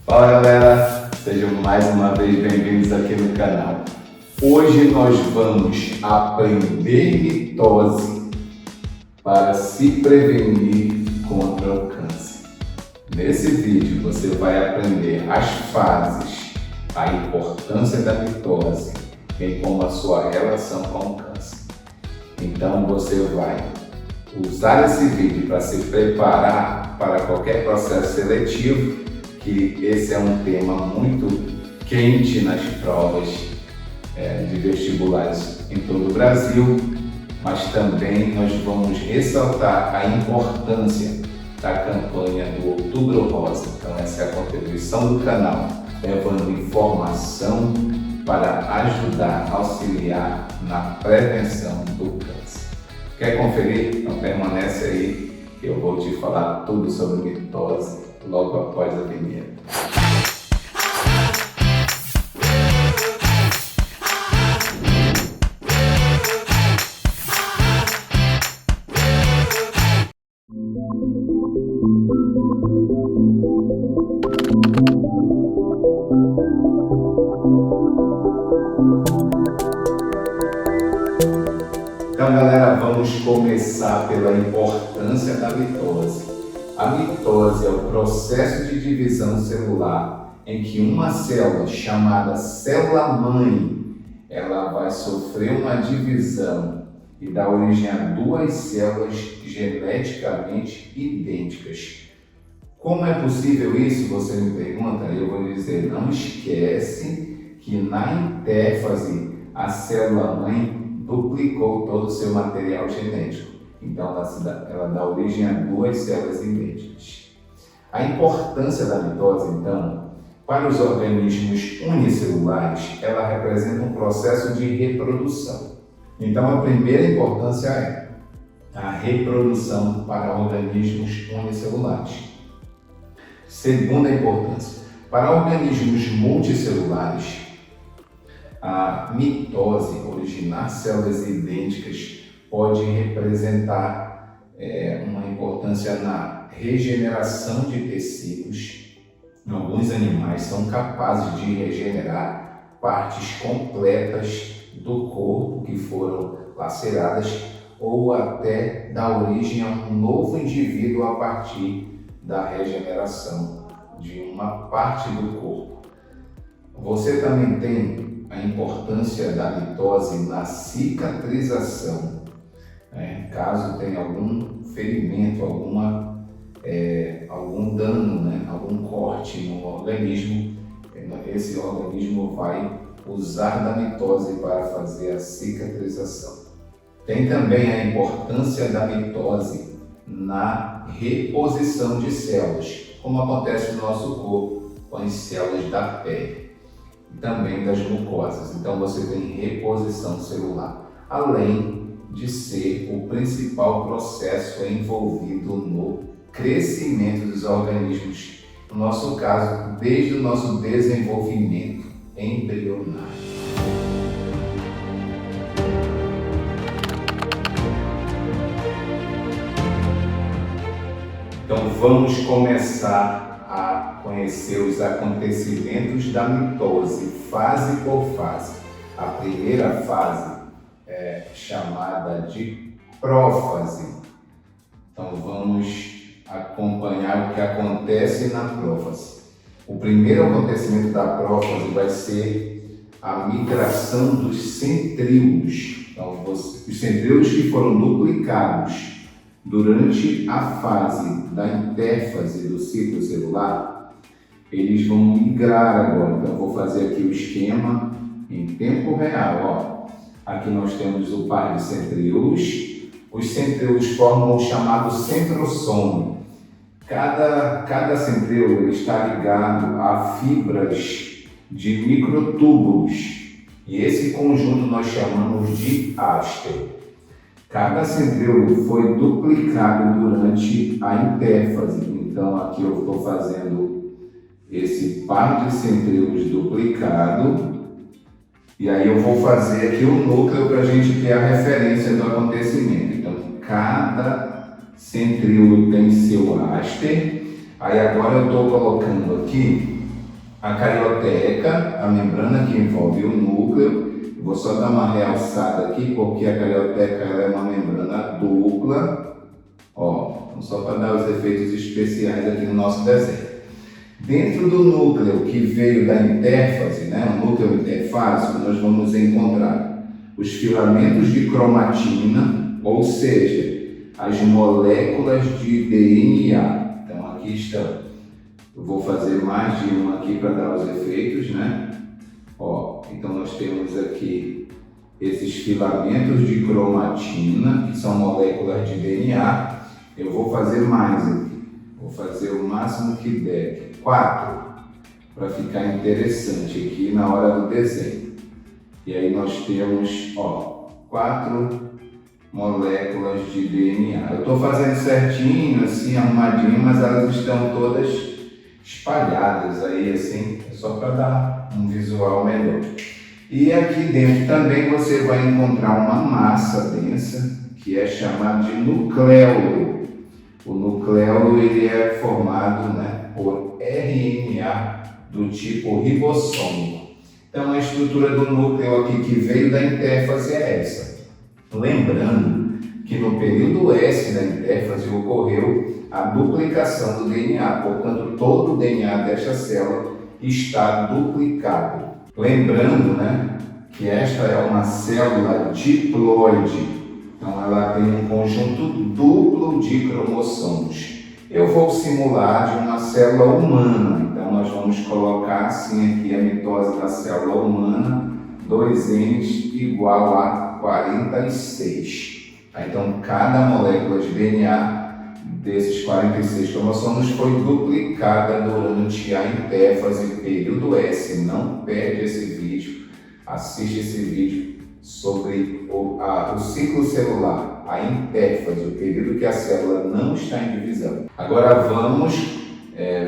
Fala galera, sejam mais uma vez bem-vindos aqui no canal. Hoje nós vamos aprender mitose para se prevenir contra o câncer. Nesse vídeo você vai aprender as fases, a importância da mitose, bem como a sua relação com o câncer. Então você vai usar esse vídeo para se preparar para qualquer processo seletivo, que esse é um tema muito quente nas provas de vestibulares em todo o Brasil, mas também nós vamos ressaltar a importância da campanha do Outubro Rosa. Então essa é a contribuição do canal, levando informação para ajudar, auxiliar na prevenção do câncer. Quer conferir? Então permanece aí que eu vou te falar tudo sobre mitose logo após a vinheta. Então, galera, vamos começar pela importância da mitose. A mitose é o processo de divisão celular em que uma célula chamada célula-mãe, ela vai sofrer uma divisão e dar origem a duas células geneticamente idênticas. Como é possível isso? Você me pergunta, eu vou dizer, não esquece que na interfase a célula-mãe duplicou todo o seu material genético. Então, ela dá origem a duas células idênticas. A importância da mitose, então, para os organismos unicelulares, ela representa um processo de reprodução. Então, a primeira importância é a reprodução para organismos unicelulares. Segunda importância, para organismos multicelulares, a mitose, originar células idênticas, pode representar uma importância na regeneração de tecidos. Alguns animais são capazes de regenerar partes completas do corpo que foram laceradas ou até dar origem a um novo indivíduo a partir da regeneração de uma parte do corpo. Você também tem a importância da mitose na cicatrização. Caso tenha algum ferimento, algum dano, algum corte no organismo, esse organismo vai usar da mitose para fazer a cicatrização. Tem também a importância da mitose na reposição de células, como acontece no nosso corpo com as células da pele e também das mucosas. Então você tem reposição celular, além de ser o principal processo envolvido no crescimento dos organismos, no nosso caso, desde o nosso desenvolvimento embrionário. Então vamos começar a conhecer os acontecimentos da mitose, fase por fase. A primeira fase é chamada de prófase. Então vamos acompanhar o que acontece na prófase. O primeiro acontecimento da prófase vai ser a migração dos centríolos. Então, os centríolos que foram duplicados durante a fase da interfase do ciclo celular, eles vão migrar agora. Então eu vou fazer aqui o esquema em tempo real. Aqui nós temos o par de centríolos. Os centríolos formam o chamado centrossomo. Cada centríolo está ligado a fibras de microtúbulos. E esse conjunto nós chamamos de háster. Cada centríolo foi duplicado durante a interfase. Então aqui eu estou fazendo esse par de centríolos duplicado. E aí eu vou fazer aqui o núcleo para a gente ter a referência do acontecimento. Então, cada centríolo tem seu háster. Aí agora eu estou colocando aqui a carioteca, a membrana que envolve o núcleo. Eu vou só dar uma realçada aqui, porque a carioteca ela é uma membrana dupla. Ó, então só para dar os efeitos especiais aqui no nosso desenho. Dentro do núcleo que veio da intérfase, né, o núcleo interfásico, nós vamos encontrar os filamentos de cromatina, ou seja, as moléculas de DNA. Então aqui estão. Eu vou fazer mais de uma aqui para dar os efeitos, né? Ó, então nós temos aqui esses filamentos de cromatina, que são moléculas de DNA. Eu vou fazer mais aqui. Vou fazer o máximo que der, 4, para ficar interessante aqui na hora do desenho. E aí nós temos, ó, 4 moléculas de DNA. Eu estou fazendo certinho, assim, arrumadinho, mas elas estão todas espalhadas aí, assim, só para dar um visual melhor. E aqui dentro também você vai encontrar uma massa densa, que é chamada de nucleolo. O nucleolo ele é formado, né, por RNA do tipo ribossômico. Então a estrutura do núcleo aqui que veio da intérfase é essa. Lembrando que no período S da intérfase ocorreu a duplicação do DNA, portanto todo o DNA desta célula está duplicado. Lembrando, né, que esta é uma célula diploide. Então ela tem um conjunto duplo de cromossomos. Eu vou simular de uma célula humana. Então nós vamos colocar assim aqui a mitose da célula humana, 2N igual a 46. Então cada molécula de DNA desses 46 cromossomos foi duplicada durante a intérfase período S. Não perde esse vídeo, assiste esse vídeo sobre o ciclo celular, a intérfase, o período que a célula não está em divisão. Agora vamos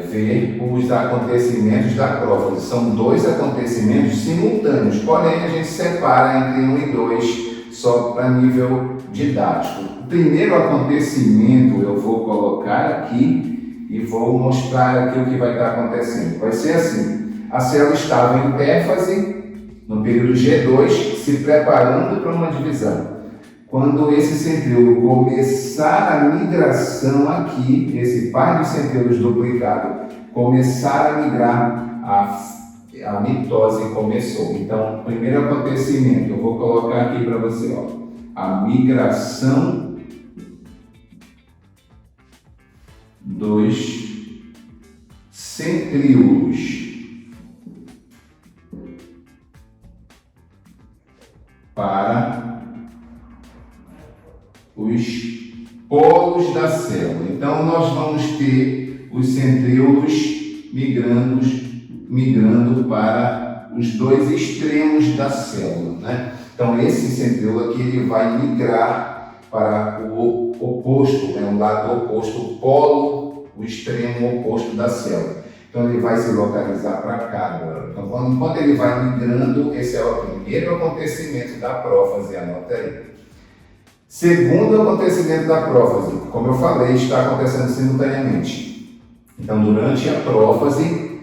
ver os acontecimentos da prófase. São 2 acontecimentos simultâneos, porém a gente separa entre 1 e 2 só para nível didático. O primeiro acontecimento eu vou colocar aqui e vou mostrar aqui o que vai estar acontecendo. Vai ser assim: a célula estava em intérfase no período G2, se preparando para uma divisão. Quando esse centríolo começar a migração aqui, esse par de centríolos duplicado, começar a migrar, a mitose começou. Então, primeiro acontecimento, eu vou colocar aqui para você, ó, a migração dos centríolos para os polos da célula. Então, nós vamos ter os centríolos migrando para os 2 extremos da célula, né? Então, esse centríolo aqui ele vai migrar para o oposto, né? O lado oposto, o polo, o extremo oposto da célula. Então, ele vai se localizar para cá agora. Então, enquanto ele vai migrando, esse é o primeiro acontecimento da prófase, anota aí. Segundo acontecimento da prófase, como eu falei, está acontecendo simultaneamente. Então, durante a prófase,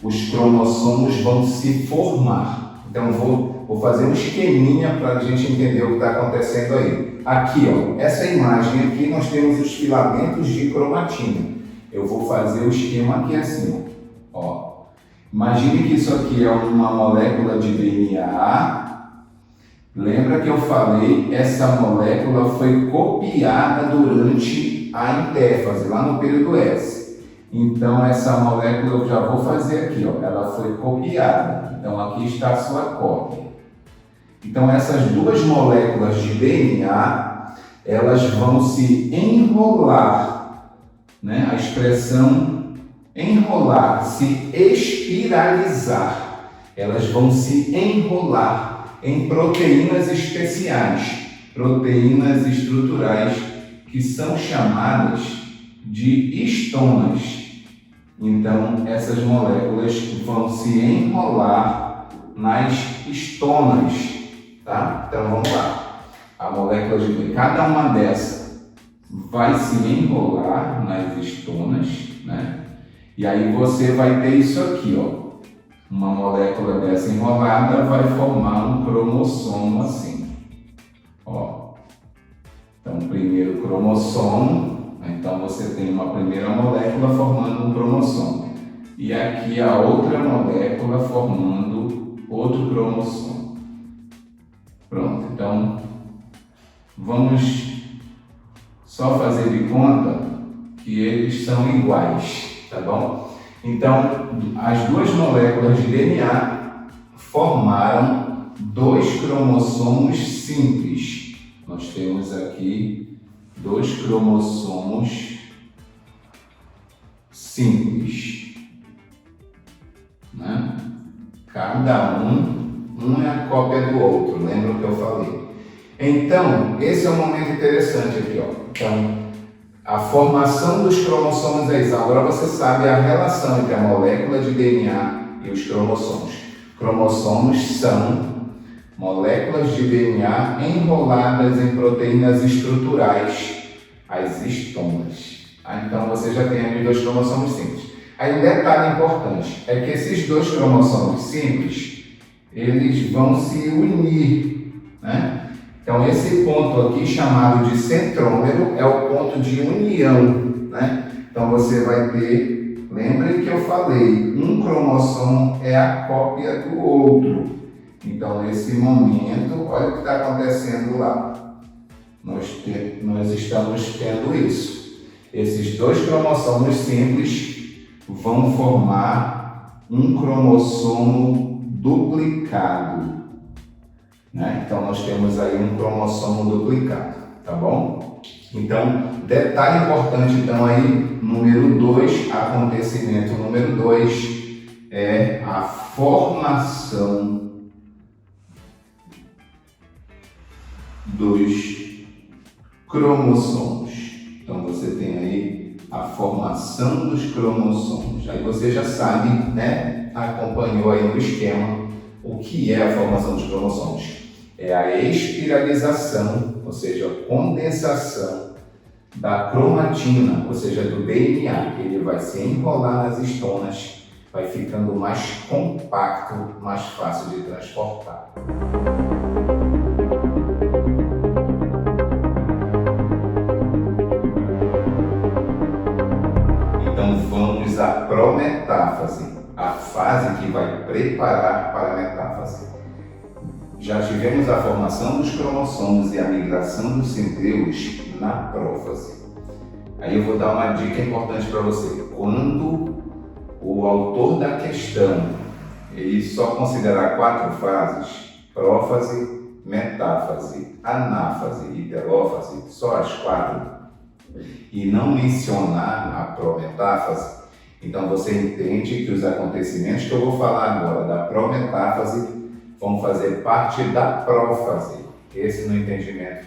os cromossomos vão se formar. Então, vou fazer um esqueminha para a gente entender o que está acontecendo aí. Aqui, ó, essa imagem aqui, nós temos os filamentos de cromatina. Eu vou fazer o esquema aqui assim, ó. Imagine que isso aqui é uma molécula de DNA. Lembra que eu falei, essa molécula foi copiada durante a intérfase, lá no período S. Então, essa molécula eu já vou fazer aqui, ó, ela foi copiada. Então, aqui está a sua cópia. Então, essas 2 moléculas de DNA, elas vão se enrolar, né? A expressão enrolar, se espiralizar. Elas vão se enrolar em proteínas especiais, proteínas estruturais, que são chamadas de histonas. Então, essas moléculas vão se enrolar nas histonas, tá? Então, vamos lá. A molécula de cada uma dessas vai se enrolar nas histonas, né? E aí você vai ter isso aqui, ó. Uma molécula dessa enrolada vai formar um cromossomo assim. Ó. Então, primeiro cromossomo, então você tem uma primeira molécula formando um cromossomo. E aqui a outra molécula formando outro cromossomo. Pronto, então vamos só fazer de conta que eles são iguais, tá bom? Então, as duas moléculas de DNA formaram dois cromossomos simples. Nós temos aqui dois cromossomos simples, né? Cada um é a cópia do outro, lembra o que eu falei? Então, esse é um momento interessante aqui, ó. Então, a formação dos cromossomos é isso. Agora você sabe a relação entre a molécula de DNA e os cromossomos. Cromossomos são moléculas de DNA enroladas em proteínas estruturais, as histonas. Então você já tem ali dois cromossomos simples. Aí um detalhe importante é que esses dois cromossomos simples, eles vão se unir, né? Então, esse ponto aqui, chamado de centrômero, é o ponto de união, né? Então, você vai ter, lembre que eu falei, um cromossomo é a cópia do outro. Então, nesse momento, olha o que está acontecendo lá. Nós estamos tendo isso. Esses dois cromossomos simples vão formar um cromossomo duplicado. Né? Então, nós temos aí um cromossomo duplicado, tá bom? Então, detalhe importante, então, aí, número 2, acontecimento número 2, é a formação dos cromossomos. Então, você tem aí a formação dos cromossomos. Aí você já sabe, né? Acompanhou aí no esquema o que é a formação dos cromossomos. É a espiralização, ou seja, a condensação da cromatina, ou seja, do DNA. Ele vai se enrolar nas histonas, vai ficando mais compacto, mais fácil de transportar. Então vamos à prometáfase, a fase que vai preparar para a metáfase. Já tivemos a formação dos cromossomos e a migração dos centríolos na prófase. Aí eu vou dar uma dica importante para você. Quando o autor da questão ele só considerar 4 fases, prófase, metáfase, anáfase e telófase, só as 4, e não mencionar a prometáfase, então você entende que os acontecimentos que eu vou falar agora da prometáfase vão fazer parte da prófase, esse no entendimento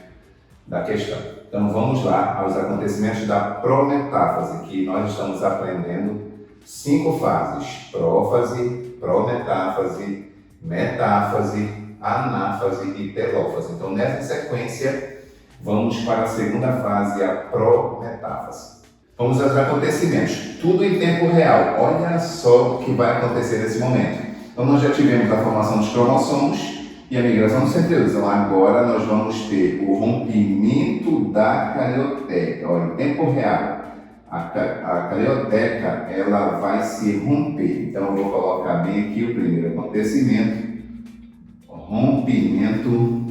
da questão. Então vamos lá aos acontecimentos da prometáfase, que nós estamos aprendendo 5 fases: prófase, prometáfase, metáfase, anáfase e telófase. Então nessa sequência vamos para a segunda fase, a prometáfase. Vamos aos acontecimentos, tudo em tempo real. Olha só o que vai acontecer nesse momento. Então nós já tivemos a formação dos cromossomos e a migração dos centríolos. Então agora nós vamos ter o rompimento da carioteca. Olha, em tempo real, a carioteca ela vai se romper. Então eu vou colocar bem aqui o primeiro acontecimento, o rompimento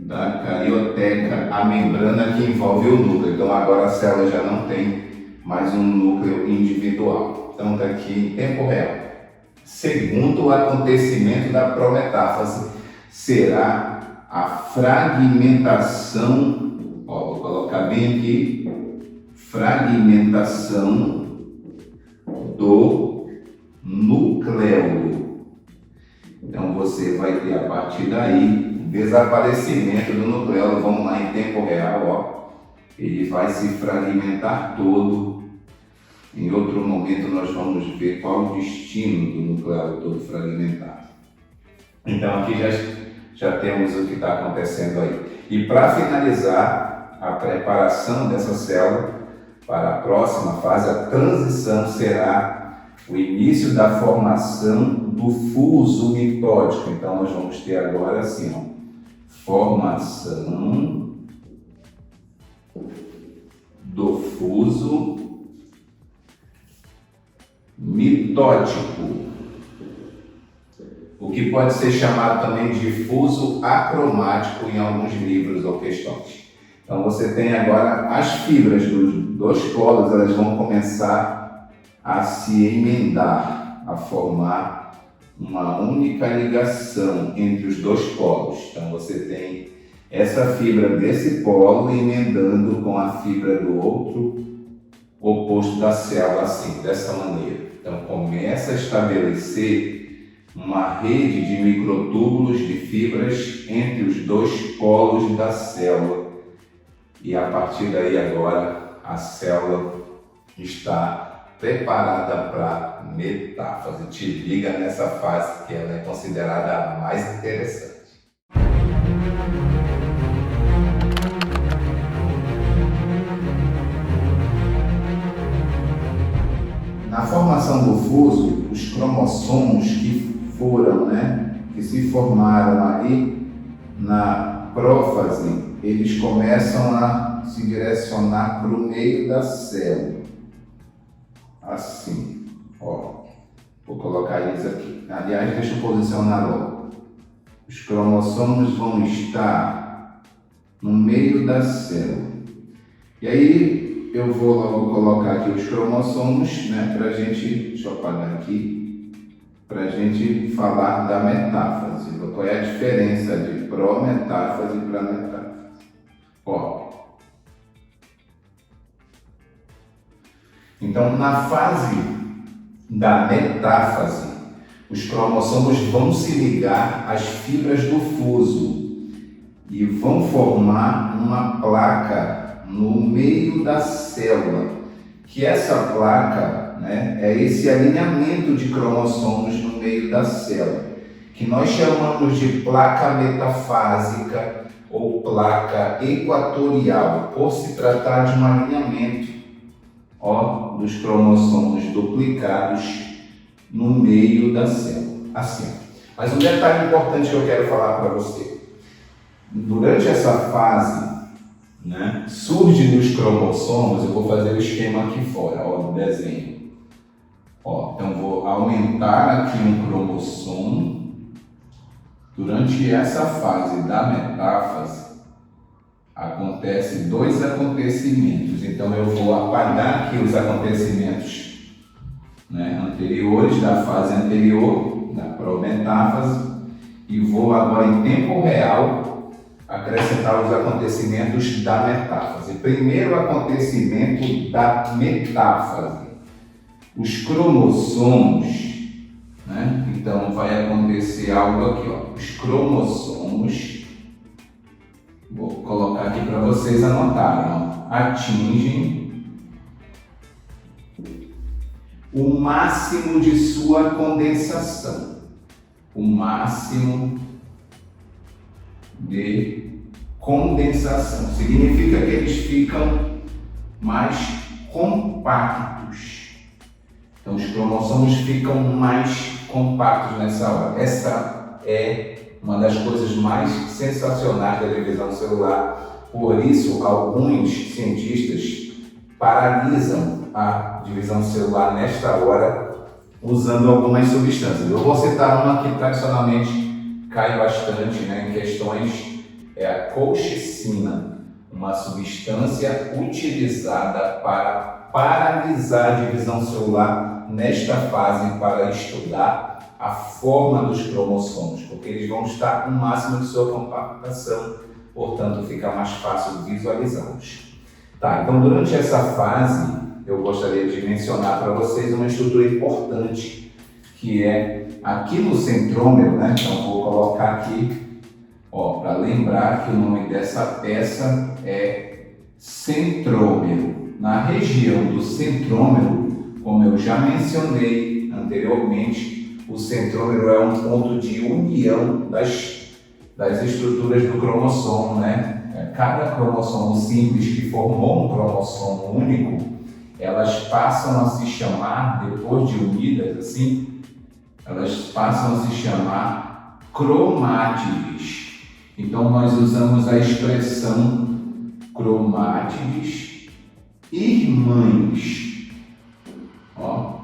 da carioteca, a membrana que envolve o núcleo. Então agora a célula já não tem mais um núcleo individual. Então está aqui em tempo real. Segundo acontecimento da prometáfase será a fragmentação, vou colocar bem aqui, fragmentação do núcleo. Então você vai ter a partir daí desaparecimento do núcleo. Vamos lá em tempo real, ele vai se fragmentar todo. Em outro momento nós vamos ver qual o destino do núcleo todo fragmentado. Então aqui já temos o que está acontecendo aí. E para finalizar a preparação dessa célula para a próxima fase, a transição será o início da formação do fuso mitótico. Então nós vamos ter agora assim, ó, formação do fuso mitótico, o que pode ser chamado também de fuso acromático em alguns livros ou questões. Então você tem agora as fibras dos dois polos, elas vão começar a se emendar, a formar uma única ligação entre os dois polos. Então você tem essa fibra desse polo emendando com a fibra do outro oposto da célula, assim, dessa maneira. Então começa a estabelecer uma rede de microtúbulos de fibras entre os dois polos da célula. E a partir daí agora a célula está preparada para metáfase. Te liga nessa fase que ela é considerada a mais interessante. Na formação do fuso, os cromossomos que se formaram aí na prófase, eles começam a se direcionar para o meio da célula. Assim, ó. Vou colocar eles aqui. Aliás, deixa eu posicionar logo. Os cromossomos vão estar no meio da célula. E aí, eu vou logo colocar aqui os cromossomos, para a gente, deixa eu apagar aqui, para a gente falar da metáfase. Qual é a diferença de prometáfase para metáfase? Ó. Então, na fase da metáfase, os cromossomos vão se ligar às fibras do fuso e vão formar uma placa no meio da célula, que essa placa, é esse alinhamento de cromossomos no meio da célula, que nós chamamos de placa metafásica ou placa equatorial, por se tratar de um alinhamento dos cromossomos duplicados no meio da célula, assim. Mas um detalhe importante que eu quero falar para você: durante essa fase, surge nos cromossomos, eu vou fazer o esquema aqui fora, do desenho. Então vou aumentar aqui um cromossomo. Durante essa fase da metáfase, acontece dois acontecimentos. Então eu vou apagar aqui os acontecimentos anteriores, da fase anterior, da prometáfase, e vou agora em tempo real acrescentar os acontecimentos da metáfase. Primeiro acontecimento da metáfase: os cromossomos, então vai acontecer algo aqui, os cromossomos, vou colocar aqui para vocês anotarem, atingem o máximo de sua condensação, o máximo de condensação. Significa que eles ficam mais compactos. Então os cromossomos ficam mais compactos nessa hora. Essa é uma das coisas mais sensacionais da divisão celular. Por isso, alguns cientistas paralisam a divisão celular nesta hora usando algumas substâncias. Eu vou citar uma que tradicionalmente cai bastante em questões, é a colchicina, uma substância utilizada para paralisar a divisão celular nesta fase, para estudar a forma dos cromossomos, porque eles vão estar no máximo de sua compactação, portanto fica mais fácil visualizá-los. Então durante essa fase eu gostaria de mencionar para vocês uma estrutura importante, que é aqui no centrômero, então vou colocar aqui, para lembrar que o nome dessa peça é centrômero. Na região do centrômero, como eu já mencionei anteriormente, o centrômero é um ponto de união das das estruturas do cromossomo, né? Cada cromossomo simples que formou um cromossomo único, elas passam a se chamar, depois de unidas assim, elas passam a se chamar cromátides. Então nós usamos a expressão cromátides irmãs. Ó,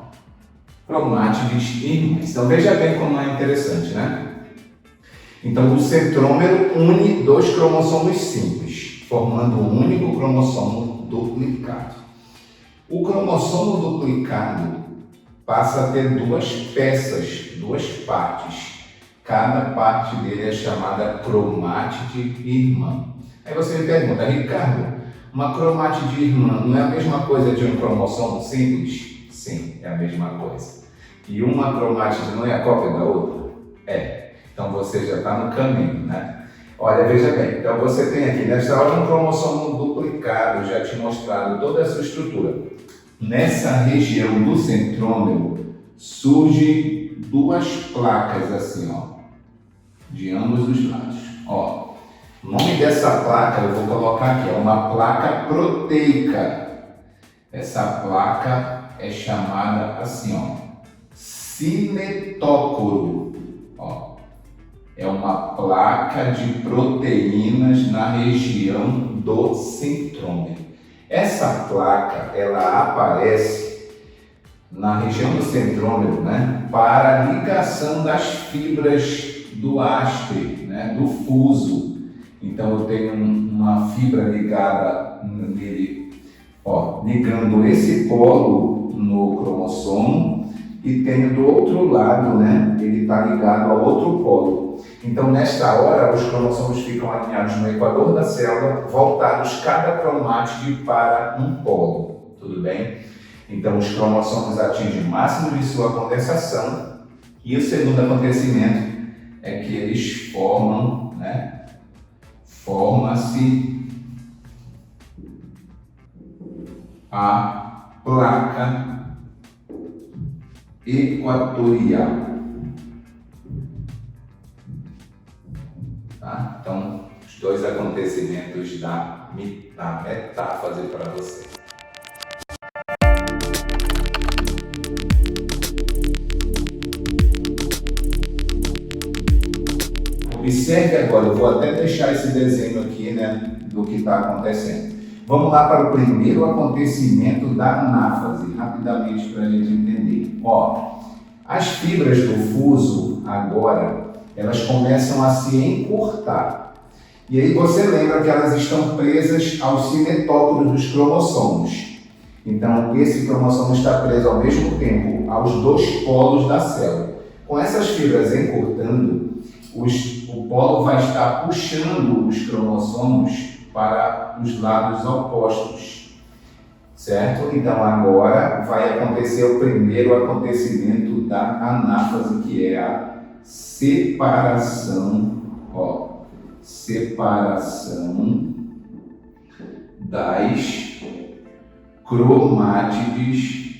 cromátides irmãs. Então veja bem como é interessante, né? Então o centrômero une dois cromossomos simples, formando um único cromossomo duplicado. O cromossomo duplicado passa a ter duas peças, duas partes. Cada parte dele é chamada cromátide irmã. Aí você me pergunta, Ricardo, uma cromátide irmã não é a mesma coisa de um cromossomo simples? Sim, é a mesma coisa. E uma cromátide não é a cópia da outra? É. Então você já está no caminho, né? Olha, veja bem, então você tem aqui nesta hora um cromossomo duplicado, já te mostrado toda a sua estrutura. Nessa região do centrômero surgem duas placas assim, ó, de ambos os lados. Ó, o nome dessa placa eu vou colocar aqui, é uma placa proteica. Essa placa é chamada assim, ó, cinetócoro. Ó, é uma placa de proteínas na região do centrômero. Essa placa, ela aparece na região do centrômero, né, para a ligação das fibras do hastre, né, do fuso. Então eu tenho uma fibra ligada nele, ó, ligando esse polo no cromossomo, e tenho do outro lado, né, ele está ligado ao outro polo. Então, nesta hora, os cromossomos ficam alinhados no equador da célula, voltados cada cromátide para um polo, tudo bem? Então, os cromossomos atingem o máximo de sua condensação, e o segundo acontecimento é que eles formam, né, forma-se a placa equatorial. Tá? Então, os dois acontecimentos da metáfase para você. Observe agora, eu vou até deixar esse desenho aqui, né, do que está acontecendo. Vamos lá para o primeiro acontecimento da anáfase, rapidamente para a gente entender. Ó, as fibras do fuso agora, elas começam a se encurtar. E aí você lembra que elas estão presas aos cinetócoros dos cromossomos. Então esse cromossomo está preso ao mesmo tempo aos dois polos da célula. Com essas fibras encurtando, o polo vai estar puxando os cromossomos para os lados opostos, certo? Então agora vai acontecer o primeiro acontecimento da anáfase, que é a separação, ó, separação das cromátides,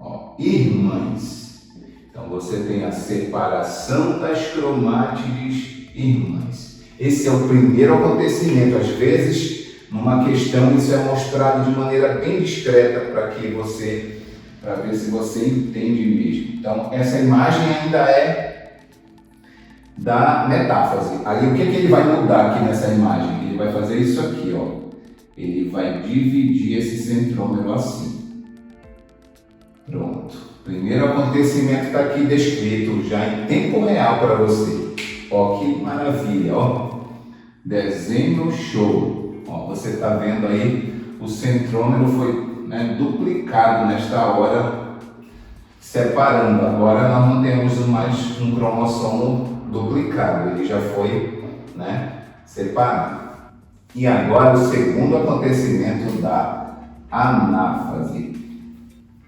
ó, irmãs. Então você tem a separação das cromátides irmãs. Esse é o primeiro acontecimento. Às vezes, numa questão, isso é mostrado de maneira bem discreta para ver se você entende mesmo. Então, essa imagem ainda é da metáfase. Aí, o que ele vai mudar aqui nessa imagem? Ele vai fazer isso aqui, ó. Ele vai dividir esse centrômero assim. Pronto. Primeiro acontecimento está aqui descrito já em tempo real para você. Ó, que maravilha, ó. Desenho show. Ó, você está vendo aí, o centrômero foi, né, duplicado nesta hora, separando. Agora nós não temos mais um cromossomo duplicado, ele já foi, né, separado. E agora o segundo acontecimento da anáfase.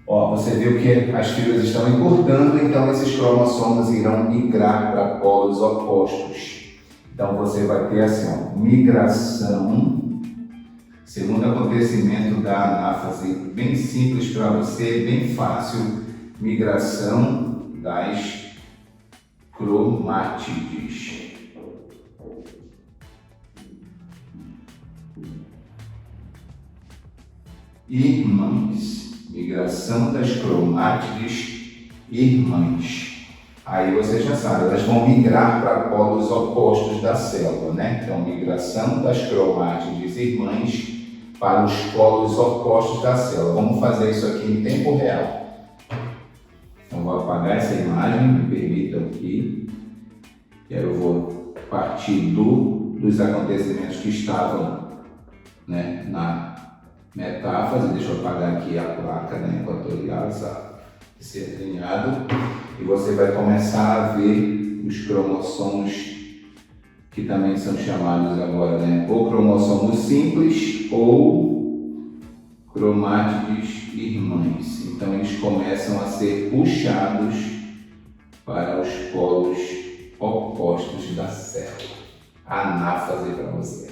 Ó, você viu que as fibras estão encurtando, então esses cromossomos irão migrar para polos opostos. Então você vai ter assim, ó, migração. Segundo acontecimento da anáfase, bem simples para você, bem fácil. Migração das cromátides. Irmãs, migração das cromátides irmãs. Aí você já sabe, elas vão migrar para polos opostos da célula, né? Então, migração das cromátides irmãs para os polos opostos da célula. Vamos fazer isso aqui em tempo real. Então, vou apagar essa imagem, me permitam aqui. Eu vou partir dos acontecimentos que estavam, né, na metáfase. Deixa eu apagar aqui a placa, né, equatorial, esse alinhado. E você vai começar a ver os cromossomos, que também são chamados agora, né, ou cromossomos simples ou cromátides irmãs. Então eles começam a ser puxados para os polos opostos da célula. Anáfase para você.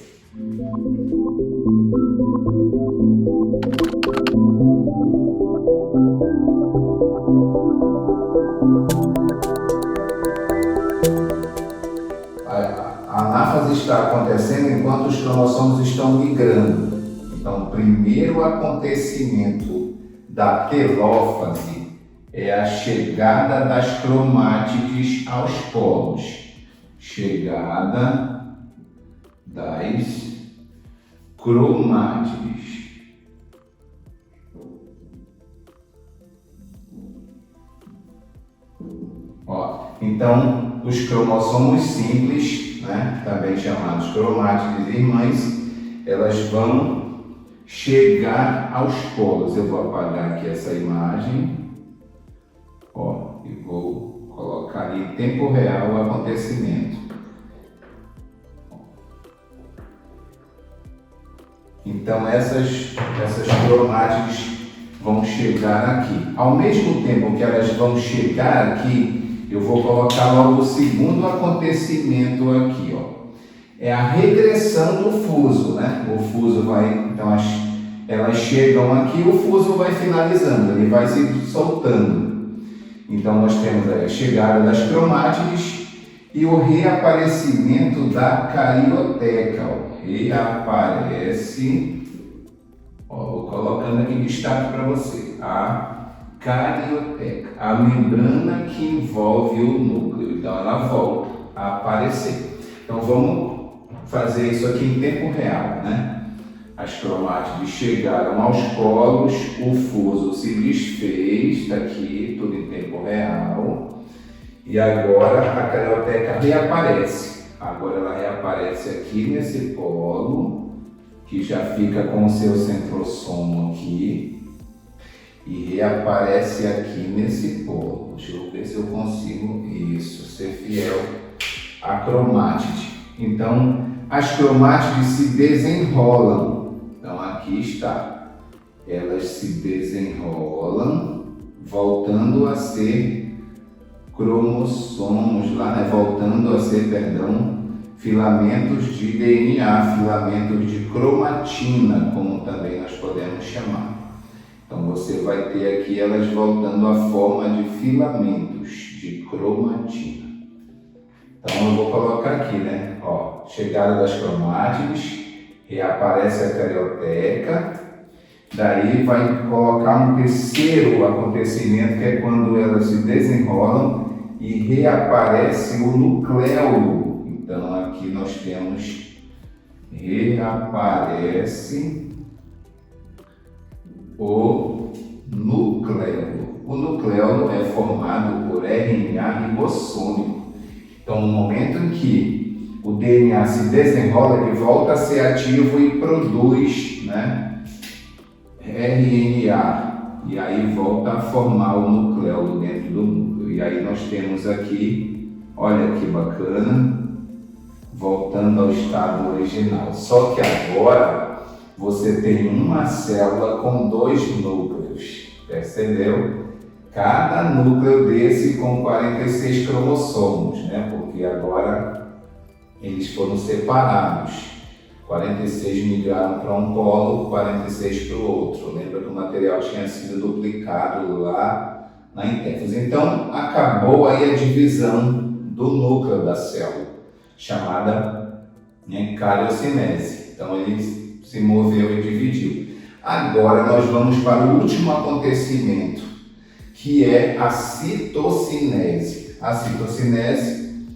A anáfase está acontecendo enquanto os cromossomos estão migrando. Então, o primeiro acontecimento da telófase é a chegada das cromátides aos polos. Chegada das cromátides. Então, os cromossomos simples, né, também chamados cromátides irmãs, elas vão chegar aos polos. Eu vou apagar aqui essa imagem, e vou colocar em tempo real o acontecimento. Então, essas cromátides vão chegar aqui. Ao mesmo tempo que elas vão chegar aqui, eu vou colocar logo o segundo acontecimento aqui, É a regressão do fuso, né? O fuso vai, então elas chegam aqui, o fuso vai finalizando, ele vai se soltando. Então nós temos aí a chegada das cromátides e o reaparecimento da carioteca. Reaparece, vou colocando aqui em destaque para você, a carioteca, a membrana que envolve o núcleo. Então ela volta a aparecer. Então vamos fazer isso aqui em tempo real, né? As cromátides chegaram aos polos, o fuso se desfez, está aqui, tudo em tempo real. E agora a carioteca reaparece. Agora ela reaparece aqui nesse polo, que já fica com o seu centrosomo aqui. E reaparece aqui nesse polo. Deixa eu ver se eu consigo ser fiel à cromátide. Então, as cromátides se desenrolam. Então, aqui está. Elas se desenrolam, voltando a ser cromossomos, voltando a ser, filamentos de DNA, filamentos de cromatina, como também nós podemos chamar. Então você vai ter aqui elas voltando à forma de filamentos de cromatina. Então eu vou colocar aqui, né? Chegada das cromátides, reaparece a carioteca, daí vai colocar um terceiro acontecimento, que é quando elas se desenrolam e reaparece o nucleolo. Então aqui nós temos reaparece o nucleolo. O nucleolo é formado por RNA ribossômico. Então, no momento em que o DNA se desenrola, ele volta a ser ativo e produz, RNA. E aí volta a formar o nucleolo dentro do núcleo. E aí nós temos aqui, olha que bacana, voltando ao estado original. Só que agora você tem uma célula com 2 núcleos, percebeu? Cada núcleo desse com 46 cromossomos, porque agora eles foram separados. 46 migraram para um polo, 46 para o outro. Lembra que o material tinha sido duplicado lá na intérfase. Então, acabou aí a divisão do núcleo da célula, chamada cariocinese. Então ele se moveu e dividiu. Agora nós vamos para o último acontecimento, que é a citocinese. A citocinese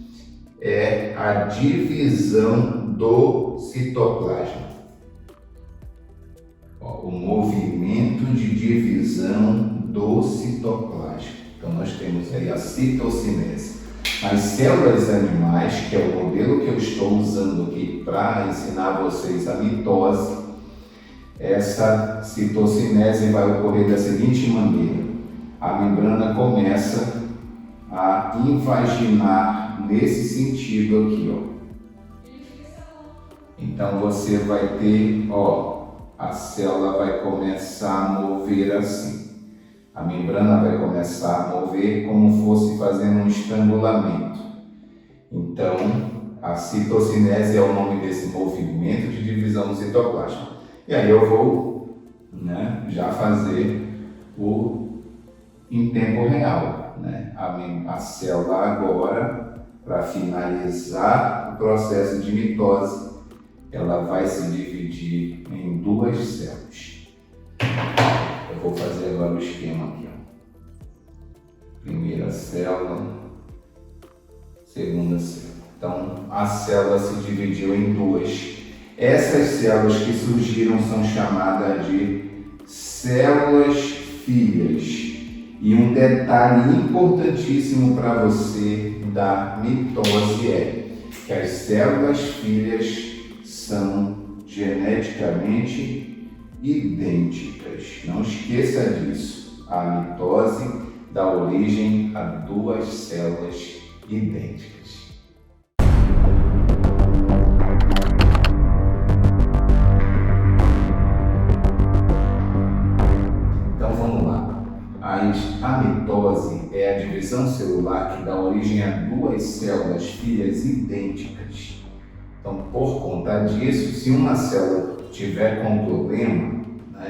é a divisão do citoplasma. O movimento de divisão do citoplasma. Então nós temos aí a citocinese. Nas células animais, que é o modelo que eu estou usando aqui para ensinar vocês a mitose, essa citocinese vai ocorrer da seguinte maneira: a membrana começa a invaginar nesse sentido aqui, ó. Então você vai ter, a célula vai começar a mover assim. A membrana vai começar a mover como fosse fazendo um estrangulamento. Então, a citocinese é o nome desse movimento de divisão do citoplasma. E aí eu vou já fazer em tempo real. A célula agora, para finalizar o processo de mitose, ela vai se dividir em duas células. Eu vou fazer agora o esquema aqui. Primeira célula, segunda célula. Então, a célula se dividiu em duas. Essas células que surgiram são chamadas de células filhas. E um detalhe importantíssimo para você da mitose é que as células filhas são geneticamente idênticas. Não esqueça disso. A mitose dá origem a duas células idênticas. Então vamos lá. A mitose é a divisão celular que dá origem a duas células filhas idênticas. Então, por conta disso, se uma célula tiver com problema,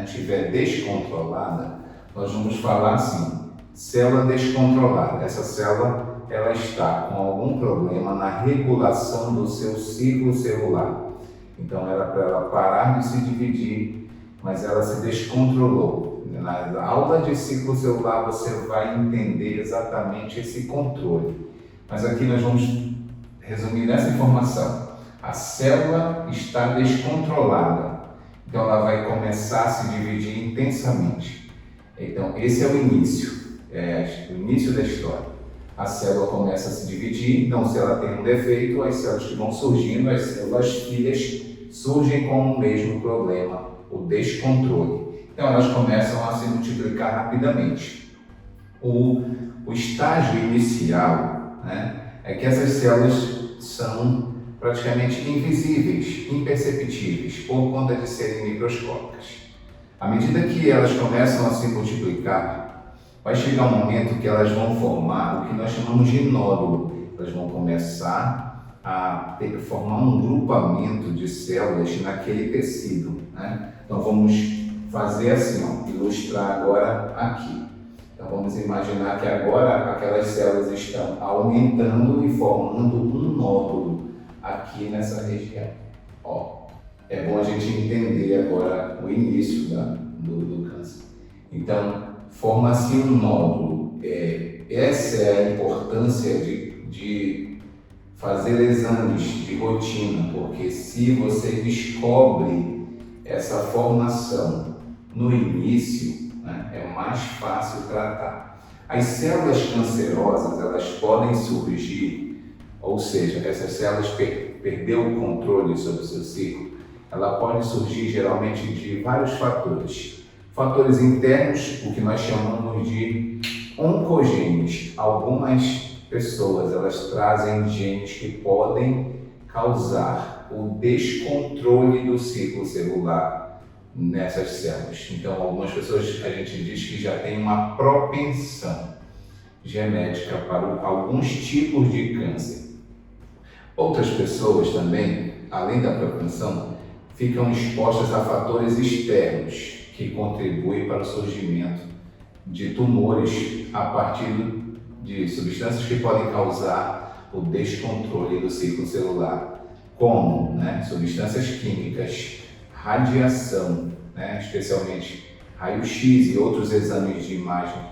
tiver descontrolada, nós vamos falar assim: célula descontrolada. Essa célula ela está com algum problema na regulação do seu ciclo celular. Então era para ela parar de se dividir, mas ela se descontrolou. Na aula de ciclo celular você vai entender exatamente esse controle. Mas aqui nós vamos resumir essa informação. A célula está descontrolada, então ela vai começar a se dividir intensamente. Então esse é o início da história. A célula começa a se dividir, então se ela tem um defeito, as células que vão surgindo, as células filhas, surgem com o mesmo problema, o descontrole. Então elas começam a se multiplicar rapidamente. O estágio inicial é que essas células são praticamente invisíveis, imperceptíveis, por conta de serem microscópicas. À medida que elas começam a se multiplicar, vai chegar um momento que elas vão formar o que nós chamamos de nódulo. Elas vão começar a formar um grupamento de células naquele tecido. Então vamos fazer assim, ilustrar agora aqui. Então vamos imaginar que agora aquelas células estão aumentando e formando um nódulo aqui nessa região. É bom a gente entender agora o início do câncer. Então, forma-se um nódulo. Essa é a importância de fazer exames de rotina, porque se você descobre essa formação no início, é mais fácil tratar. As células cancerosas, elas podem surgir, ou seja, essas células perdeu o controle sobre o seu ciclo, ela pode surgir geralmente de vários fatores. Fatores internos, o que nós chamamos de oncogenes. Algumas pessoas, elas trazem genes que podem causar o descontrole do ciclo celular nessas células. Então, algumas pessoas, a gente diz que já tem uma propensão genética para alguns tipos de câncer. Outras pessoas também, além da propensão, ficam expostas a fatores externos que contribuem para o surgimento de tumores a partir de substâncias que podem causar o descontrole do ciclo celular, como substâncias químicas, radiação, especialmente raio-x e outros exames de imagem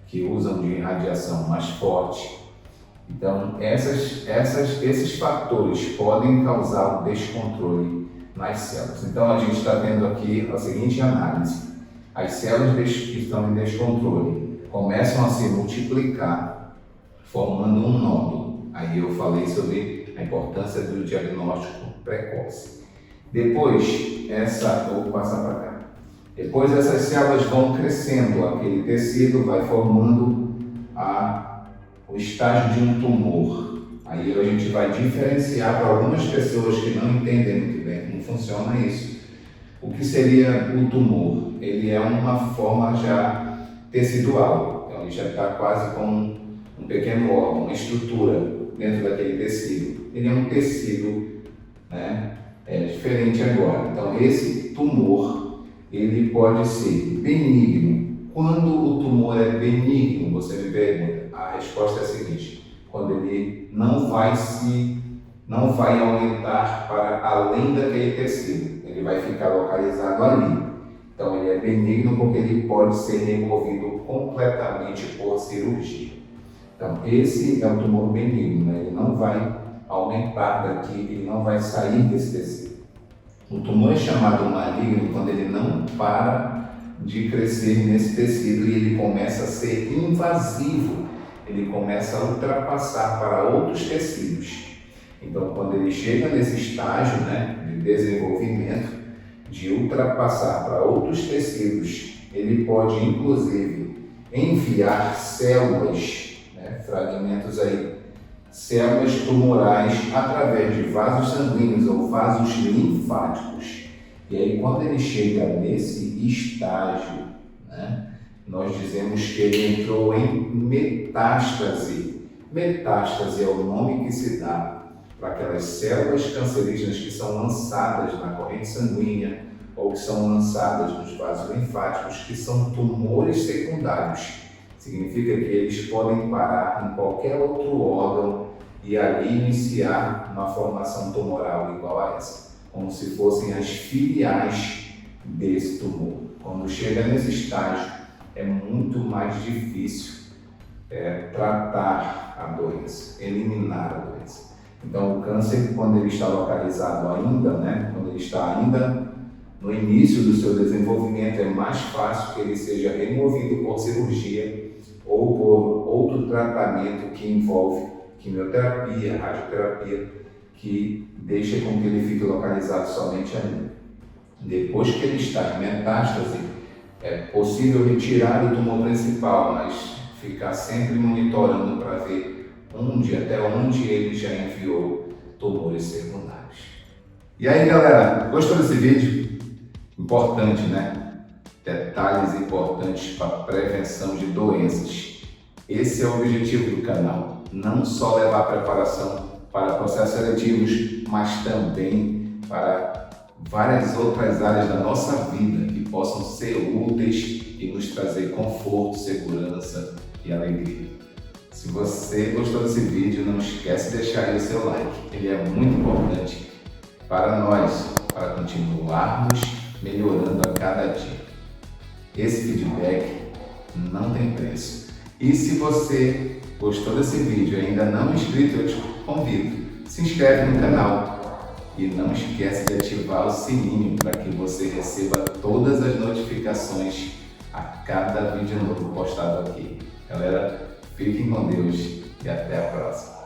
que usam de radiação mais forte. Então, esses fatores podem causar o descontrole nas células. Então, a gente está tendo aqui a seguinte análise. As células que estão em descontrole começam a se multiplicar, formando um nódulo. Aí eu falei sobre a importância do diagnóstico precoce. Depois, vou passar para cá. Depois essas células vão crescendo, aquele tecido vai formando o estágio de um tumor. Aí a gente vai diferenciar para algumas pessoas que não entendem muito bem como funciona isso. O que seria o tumor? Ele é uma forma já tecidual, então ele já está quase como um pequeno órgão, uma estrutura dentro daquele tecido. Ele é um tecido diferente agora. Então esse tumor, ele pode ser benigno. Quando o tumor é benigno, você me pergunta, a resposta é a seguinte: quando ele não vai aumentar para além daquele tecido, ele vai ficar localizado ali. Então ele é benigno porque ele pode ser removido completamente por cirurgia. Então esse é o tumor benigno, ele não vai aumentar daqui, ele não vai sair desse tecido. O tumor é chamado maligno quando ele não para de crescer nesse tecido e ele começa a ser invasivo, ele começa a ultrapassar para outros tecidos. Então, quando ele chega nesse estágio de desenvolvimento, de ultrapassar para outros tecidos, ele pode inclusive enviar células, fragmentos aí, células tumorais através de vasos sanguíneos ou vasos linfáticos. E aí, quando ele chega nesse estágio, nós dizemos que ele entrou em metástase. Metástase é o nome que se dá para aquelas células cancerígenas que são lançadas na corrente sanguínea ou que são lançadas nos vasos linfáticos, que são tumores secundários. Significa que eles podem parar em qualquer outro órgão e ali iniciar uma formação tumoral igual a essa, como se fossem as filiais desse tumor. Quando chega nesse estágio, é muito mais difícil tratar a doença, eliminar a doença. Então, o câncer, quando ele está localizado ainda, quando ele está ainda no início do seu desenvolvimento, é mais fácil que ele seja removido por cirurgia ou por outro tratamento que envolve quimioterapia, radioterapia, que deixa com que ele fique localizado somente ali. Depois que ele está em metástase, é possível retirar o tumor principal, mas ficar sempre monitorando para ver até onde ele já enviou tumores secundários. E aí, galera, gostou desse vídeo? Importante, Detalhes importantes para a prevenção de doenças. Esse é o objetivo do canal, não só levar preparação para processos seletivos, mas também para várias outras áreas da nossa vida que possam ser úteis e nos trazer conforto, segurança e alegria. Se você gostou desse vídeo, não esquece de deixar aí o seu like, ele é muito importante para nós, para continuarmos melhorando a cada dia. Esse feedback não tem preço. E se você gostou desse vídeo e ainda não é inscrito, eu te convido, se inscreve no canal e não esquece de ativar o sininho para que você receba todas as notificações a cada vídeo novo postado aqui. Galera, fiquem com Deus e até a próxima.